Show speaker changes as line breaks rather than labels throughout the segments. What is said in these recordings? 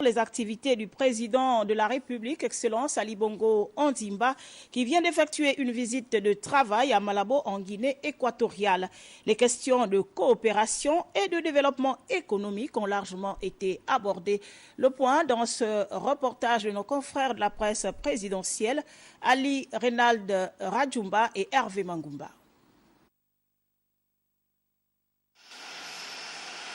Les activités du président de la République, Excellence Ali Bongo Ondimba, qui vient d'effectuer une visite de travail à Malabo en Guinée équatoriale. Les questions de coopération et de développement économique ont largement été abordées. Le point dans ce reportage de nos confrères de la presse présidentielle, Ali Reynald Radjumba et Hervé Mangumba.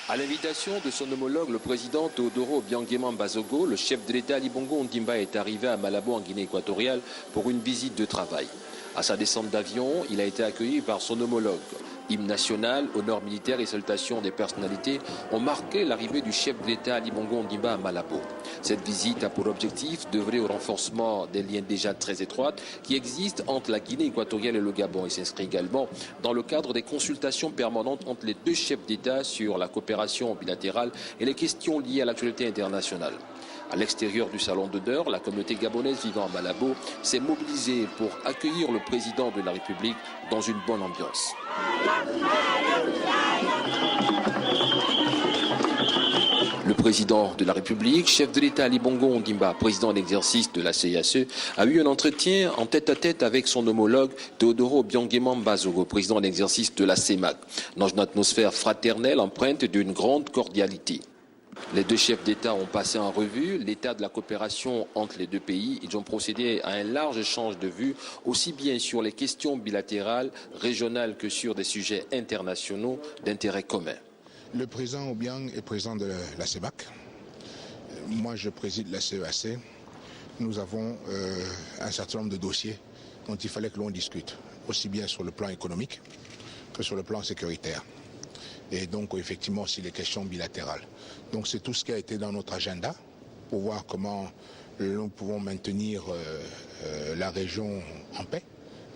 À l'invitation de son homologue, le président Teodoro Obiang Bazogo, le chef de l'État Ali Bongo Ondimba est arrivé à Malabo en Guinée équatoriale pour une visite de travail. À sa descente d'avion, il a été accueilli par son homologue. Hymne national, honneur militaire et salutations des personnalités ont marqué l'arrivée du chef de l'État Ali Bongo Ondimba à Malabo. Cette visite a pour objectif d'œuvrer au renforcement des liens déjà très étroits qui existent entre la Guinée équatoriale et le Gabon et s'inscrit également dans le cadre des consultations permanentes entre les deux chefs d'État sur la coopération bilatérale et les questions liées à l'actualité internationale. À l'extérieur du salon d'honneur, la communauté gabonaise vivant à Malabo s'est mobilisée pour accueillir le président de la République dans une bonne ambiance. Le président de la République, chef de l'État Ali Bongo Ondimba, président d'exercice de la CIACE, a eu un entretien en tête-à-tête avec son homologue Teodoro Obiang Bazogo, président d'exercice de la CEMAC, dans une atmosphère fraternelle empreinte d'une grande cordialité. Les deux chefs d'État ont passé en revue l'état de la coopération entre les deux pays. Ils ont procédé à un large échange de vues, aussi bien sur les questions bilatérales, régionales que sur des sujets internationaux d'intérêt commun.
Le président Obiang est président de la CEMAC. Moi, je préside la CEAC. Nous avons un certain nombre de dossiers dont il fallait que l'on discute, aussi bien sur le plan économique que sur le plan sécuritaire. Et donc, effectivement, aussi les questions bilatérales. Donc, c'est tout ce qui a été dans notre agenda pour voir comment nous pouvons maintenir la région en paix,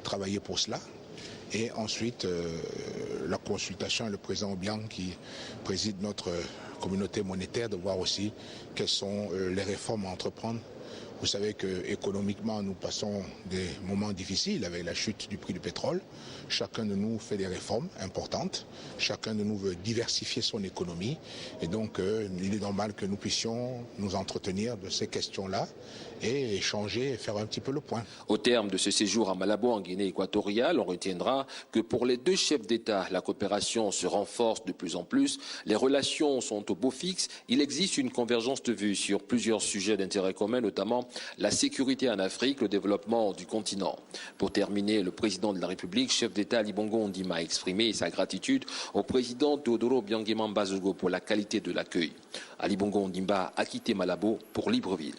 travailler pour cela. Et ensuite, la consultation avec le président Obiang qui préside notre communauté monétaire, de voir aussi quelles sont les réformes à entreprendre. Vous savez qu'économiquement, nous passons des moments difficiles avec la chute du prix du pétrole. Chacun de nous fait des réformes importantes. Chacun de nous veut diversifier son économie. Et donc, il est normal que nous puissions nous entretenir de ces questions-là et échanger et faire un petit peu le point.
Au terme de ce séjour à Malabo en Guinée équatoriale, on retiendra que pour les deux chefs d'État, la coopération se renforce de plus en plus. Les relations sont au beau fixe. Il existe une convergence de vues sur plusieurs sujets d'intérêt commun, notamment la sécurité en Afrique, le développement du continent. Pour terminer, le président de la République, chef d'État Ali Bongo Ondimba, a exprimé sa gratitude au président Teodoro Obiang Bazogo pour la qualité de l'accueil. Ali Bongo Ondimba a quitté Malabo pour Libreville.